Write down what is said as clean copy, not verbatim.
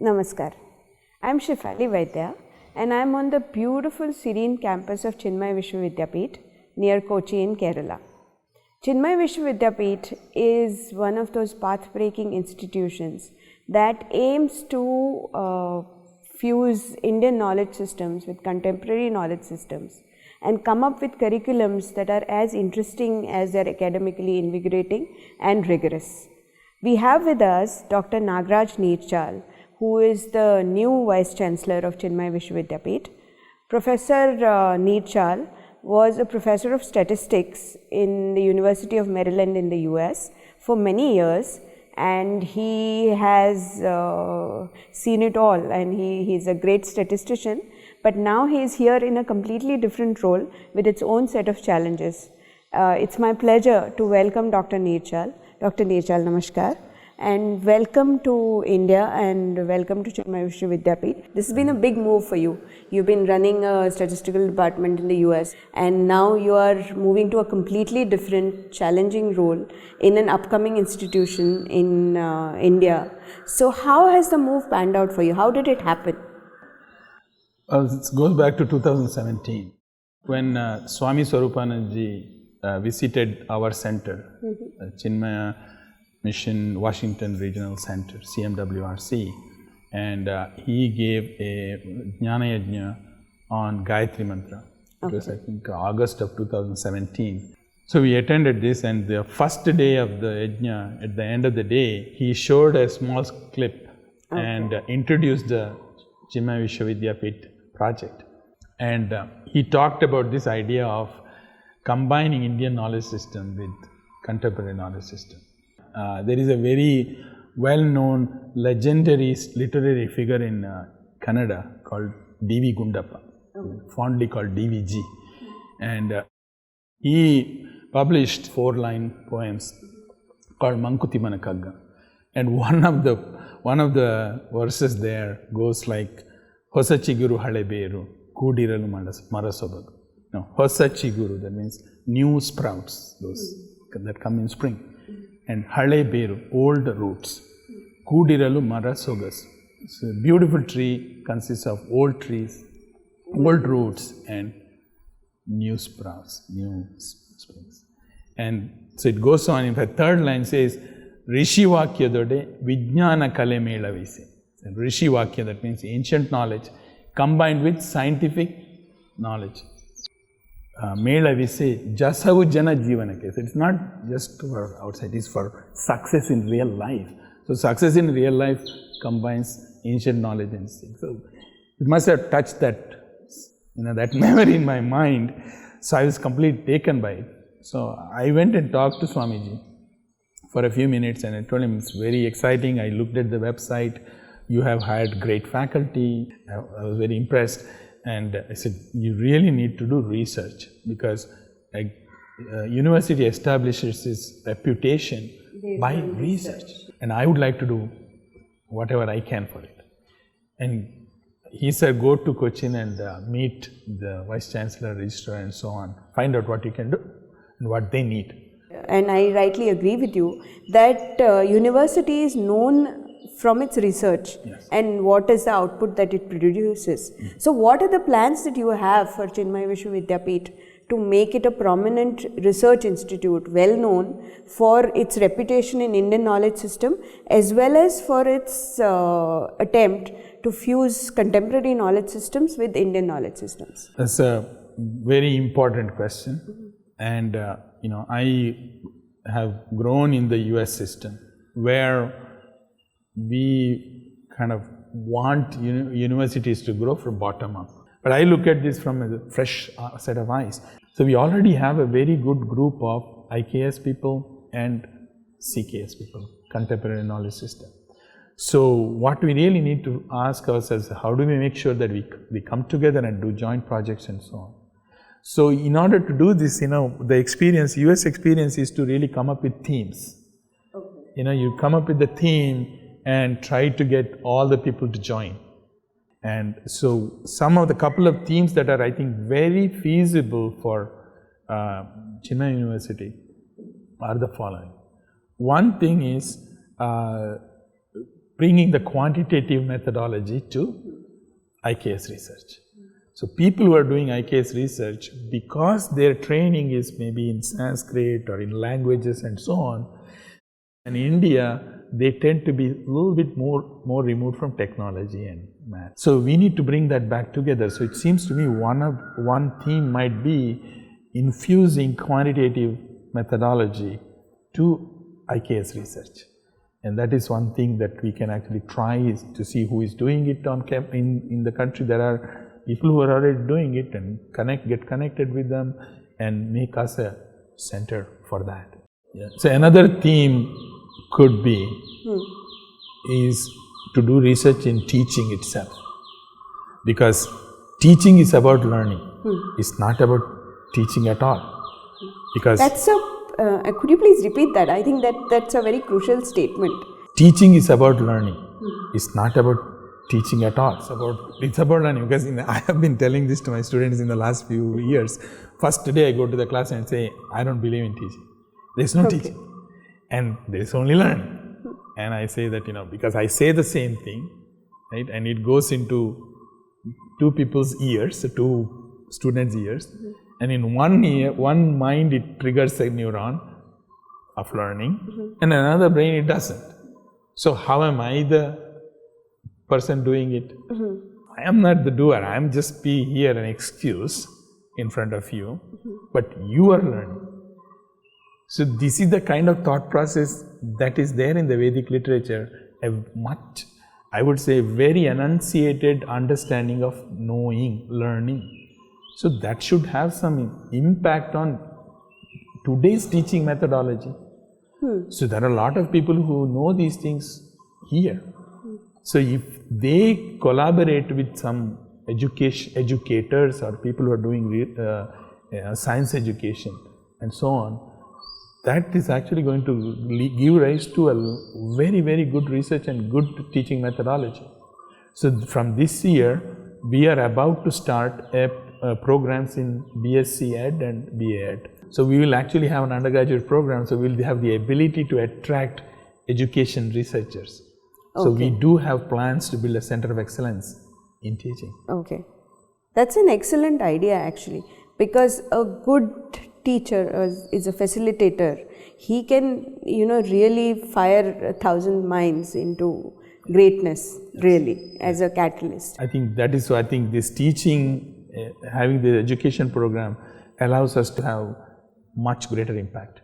Namaskar. I am Shefali Vaidya and I am on the beautiful serene campus of Chinmaya Vishwa near Kochi in Kerala. Chinmaya Vishwa is one of those path-breaking institutions that aims to fuse Indian knowledge systems with contemporary knowledge systems and come up with curriculums that are as interesting as they are academically invigorating and rigorous. We have with us Dr. Nagaraj Neerchal, who is the new Vice Chancellor of Chinmaya Vishwa. Professor Neerchal was a professor of statistics in the University of Maryland in the US for many years, and he has seen it all, and he's a great statistician, but now he is here in a completely different role with its own set of challenges. It's my pleasure to welcome Dr. Neerchal. Dr. Neerchal, namaskar, and welcome to India and welcome to Chinmaya Vishwa. This has been a big move for you. You've been running a statistical department in the US and now you are moving to a completely different, challenging role in an upcoming institution in India. So how has the move panned out for you? How did it happen? It goes back to 2017 when Swami Swarupanandaji visited our center, Chinmaya Mission Washington Regional Center, CMWRC, and he gave a Jnana Yajna on Gayatri Mantra. It was, I think, August of 2017. So we attended this, and the first day of the Yajna, at the end of the day, he showed a small clip and introduced the Chinmaya Vishwa project. And he talked about this idea of combining Indian knowledge system with contemporary knowledge system. There is a very well-known, legendary literary figure in Kannada called D.V. Gundappa, fondly called DVG. And he published 4-line poems called Mankuti Manakagga. And one of the verses there goes like, Hosa chiguru hale beru, kudiralu marasobagu. No, Hosa chiguru, that means new sprouts, those that come in spring. And hale beru, old roots. Kudiralu marasogas. It's a beautiful tree, consists of old trees, old roots, and new sprouts, new springs. And so it goes on. In fact, third line says, Rishi Vakya dode Vijnana Kale Mela Vise. Rishi Vakya, that means ancient knowledge combined with scientific knowledge. Mela Vise Jasavu Jana Jivanake. So it's not just for outside, it's for success in real life. So success in real life combines ancient knowledge and things. So it must have touched that, that memory in my mind. So I was completely taken by it. So I went and talked to Swamiji for a few minutes and I told him it's very exciting. I looked at the website. You have hired great faculty. I was very impressed. And I said, you really need to do research because a university establishes its reputation by research. And I would like to do whatever I can for it. And he said, go to Cochin and meet the Vice Chancellor, Registrar and so on. Find out what you can do and what they need. And I rightly agree with you that university is known from its research and what is the output that it produces. So what are the plans that you have for Chinmaya Vishwa to make it a prominent research institute, well known for its reputation in Indian knowledge system as well as for its attempt to fuse contemporary knowledge systems with Indian knowledge systems? That's a very important question. And I have grown in the US system where we kind of want universities to grow from bottom up. But I look at this from a fresh set of eyes. So we already have a very good group of IKS people and CKS people, contemporary knowledge system. So what we really need to ask ourselves, how do we make sure that we come together and do joint projects and so on. So in order to do this, the experience, US experience is to really come up with themes. You come up with the theme and try to get all the people to join. And so couple of themes that are, I think, very feasible for Chinmaya University are the following. One thing is bringing the quantitative methodology to IKS research. So people who are doing IKS research, because their training is maybe in Sanskrit or in languages and so on, in India, they tend to be a little bit more removed from technology and math. So we need to bring that back together. So it seems to me one theme might be infusing quantitative methodology to IKS research. And that is one thing that we can actually try is to see who is doing it in the country. There are people who are already doing it and get connected with them and make us a center for that. Yeah. So another theme could be is to do research in teaching itself, because teaching is about learning. It's not about teaching at all. Because that's could you please repeat that? I think that's a very crucial statement. Teaching is about learning. It's not about teaching at all. It's about learning, because I have been telling this to my students in the last few years. First day I go to the class and say, I don't believe in teaching. There's no teaching. And there is only learning. And I say that, because I say the same thing, right? And it goes into two people's ears, two students' ears. And in one mind it triggers a neuron of learning, and another brain it doesn't. So how am I the person doing it? I am not the doer. I am just be here an excuse in front of you, but you are learning. So this is the kind of thought process that is there in the Vedic literature, I would say, very enunciated understanding of knowing, learning. So that should have some impact on today's teaching methodology. So there are a lot of people who know these things here. So if they collaborate with some educators or people who are doing science education and so on, that is actually going to give rise to a very, very good research and good teaching methodology. So from this year, we are about to start programs in BSc Ed and BA Ed. So we will actually have an undergraduate program, so we will have the ability to attract education researchers. So we do have plans to build a center of excellence in teaching. Okay. That's an excellent idea actually, because a good teacher is a facilitator. He can, really fire 1,000 minds into greatness, really, as a catalyst. I think that is why I think this teaching, having the education program allows us to have much greater impact.